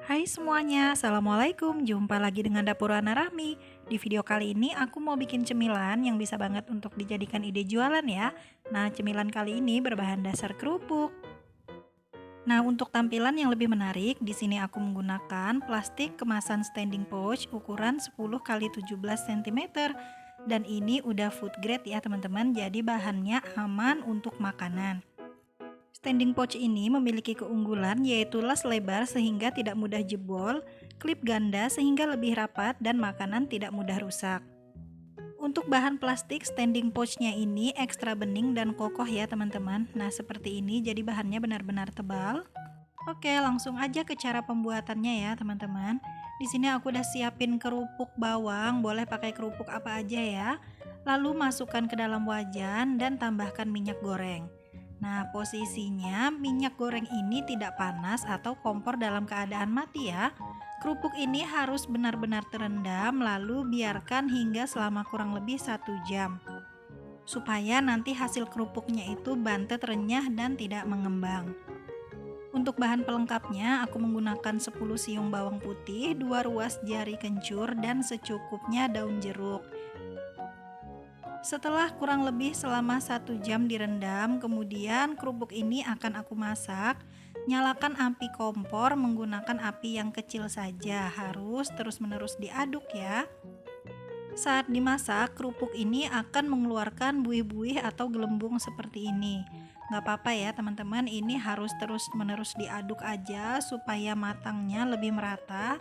Hai semuanya, Assalamualaikum. Jumpa lagi dengan Dapur Ana Rahmi. Di video kali ini aku mau bikin cemilan yang bisa banget untuk dijadikan ide jualan ya. Nah, cemilan kali ini berbahan dasar kerupuk. Nah, untuk tampilan yang lebih menarik, di sini aku menggunakan plastik kemasan standing pouch ukuran 10 x 17 cm. Dan ini udah food grade ya teman-teman, jadi bahannya aman untuk makanan. Standing pouch ini memiliki keunggulan yaitu las lebar sehingga tidak mudah jebol, klip ganda sehingga lebih rapat dan makanan tidak mudah rusak. Untuk bahan plastik standing pouch-nya ini ekstra bening dan kokoh ya teman-teman. Nah seperti ini, jadi bahannya benar-benar tebal. Oke, langsung aja ke cara pembuatannya ya teman-teman. Di sini aku udah siapin kerupuk bawang, boleh pakai kerupuk apa aja ya. Lalu masukkan ke dalam wajan dan tambahkan minyak goreng. Nah, posisinya minyak goreng ini tidak panas atau kompor dalam keadaan mati ya. Kerupuk ini harus benar-benar terendam lalu biarkan hingga selama kurang lebih 1 jam. Supaya nanti hasil kerupuknya itu bantet, renyah, dan tidak mengembang. Untuk bahan pelengkapnya aku menggunakan 10 siung bawang putih, 2 ruas jari kencur, dan secukupnya daun jeruk. Setelah kurang lebih selama 1 jam direndam, kemudian kerupuk ini akan aku masak. Nyalakan api kompor menggunakan api yang kecil saja, harus terus-menerus diaduk ya. Saat dimasak, kerupuk ini akan mengeluarkan buih-buih atau gelembung seperti ini. Gak apa-apa ya teman-teman, ini harus terus-menerus diaduk aja supaya matangnya lebih merata.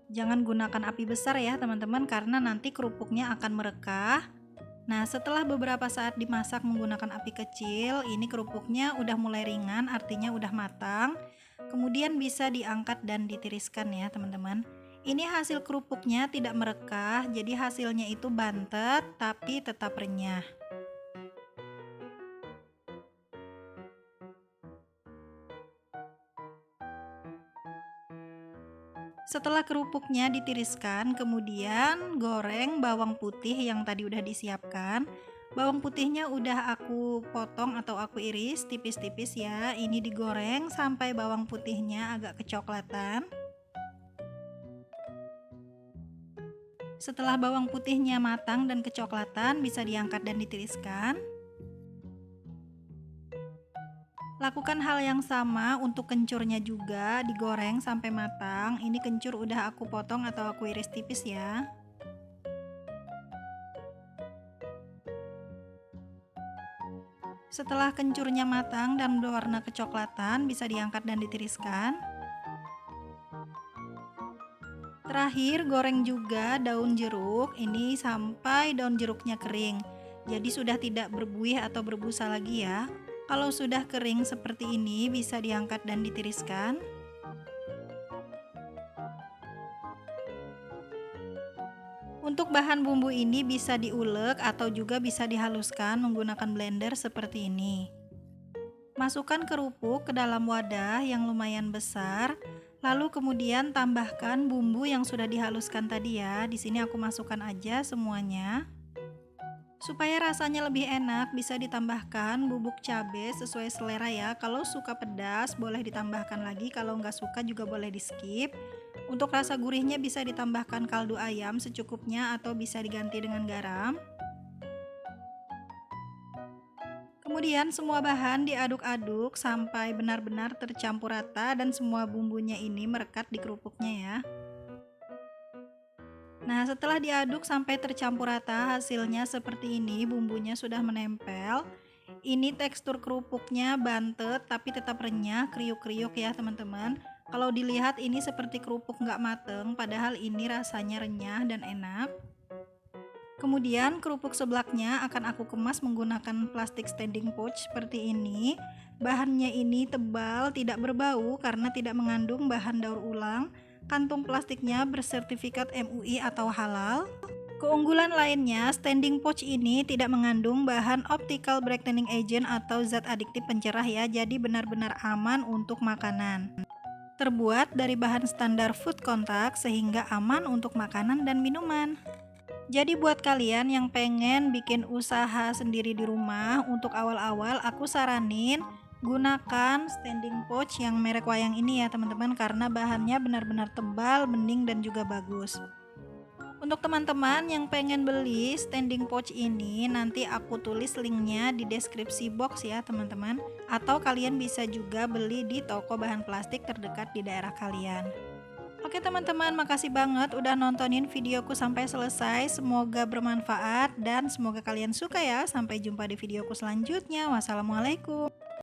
Jangan gunakan api besar ya teman-teman, karena nanti kerupuknya akan merekah. Nah, setelah beberapa saat dimasak menggunakan api kecil, ini kerupuknya udah mulai ringan, artinya udah matang. Kemudian bisa diangkat dan ditiriskan ya teman-teman. Ini hasil kerupuknya tidak merekah, jadi hasilnya itu bantet tapi tetap renyah. Setelah kerupuknya ditiriskan, kemudian goreng bawang putih yang tadi udah disiapkan. Bawang putihnya udah aku potong atau aku iris tipis-tipis ya. Ini digoreng sampai bawang putihnya agak kecoklatan. Setelah bawang putihnya matang dan kecoklatan, bisa diangkat dan ditiriskan. Lakukan hal yang sama untuk kencurnya juga, digoreng sampai matang. Ini kencur udah aku potong atau aku iris tipis ya. Setelah kencurnya matang dan berwarna kecoklatan, bisa diangkat dan ditiriskan. Terakhir, goreng juga daun jeruk ini sampai daun jeruknya kering. Jadi sudah tidak berbuih atau berbusa lagi ya. Kalau sudah kering seperti ini, bisa diangkat dan ditiriskan. Untuk bahan bumbu ini bisa diulek atau juga bisa dihaluskan menggunakan blender seperti ini. Masukkan kerupuk ke dalam wadah yang lumayan besar, lalu kemudian tambahkan bumbu yang sudah dihaluskan tadi ya. Di sini aku masukkan aja semuanya. Supaya rasanya lebih enak, bisa ditambahkan bubuk cabai sesuai selera ya. Kalau suka pedas boleh ditambahkan lagi, kalau nggak suka juga boleh di skip. Untuk rasa gurihnya bisa ditambahkan kaldu ayam secukupnya atau bisa diganti dengan garam. Kemudian semua bahan diaduk-aduk sampai benar-benar tercampur rata dan semua bumbunya ini merekat di kerupuknya ya. Nah, setelah diaduk sampai tercampur rata, hasilnya seperti ini, bumbunya sudah menempel. Ini tekstur kerupuknya bantet tapi tetap renyah, kriuk-kriuk ya teman-teman. Kalau dilihat ini seperti kerupuk nggak mateng, padahal ini rasanya renyah dan enak. Kemudian kerupuk seblaknya akan aku kemas menggunakan plastik standing pouch seperti ini. Bahannya ini tebal, tidak berbau karena tidak mengandung bahan daur ulang. Kantung plastiknya bersertifikat MUI atau halal. Keunggulan lainnya, standing pouch ini tidak mengandung bahan optical brightening agent atau zat adiktif pencerah ya, jadi benar-benar aman untuk makanan. Terbuat dari bahan standar food contact sehingga aman untuk makanan dan minuman. Jadi buat kalian yang pengen bikin usaha sendiri di rumah, untuk awal-awal aku saranin Gunakan standing pouch yang merek Wayang ini ya teman-teman, karena bahannya benar-benar tebal, bening dan juga bagus. Untuk teman-teman yang pengen beli standing pouch ini, nanti aku tulis linknya di deskripsi box ya teman-teman. Atau kalian bisa juga beli di toko bahan plastik terdekat di daerah kalian. Oke teman-teman, makasih banget udah nontonin videoku sampai selesai. Semoga bermanfaat dan semoga kalian suka ya. Sampai jumpa di videoku selanjutnya. Wassalamualaikum.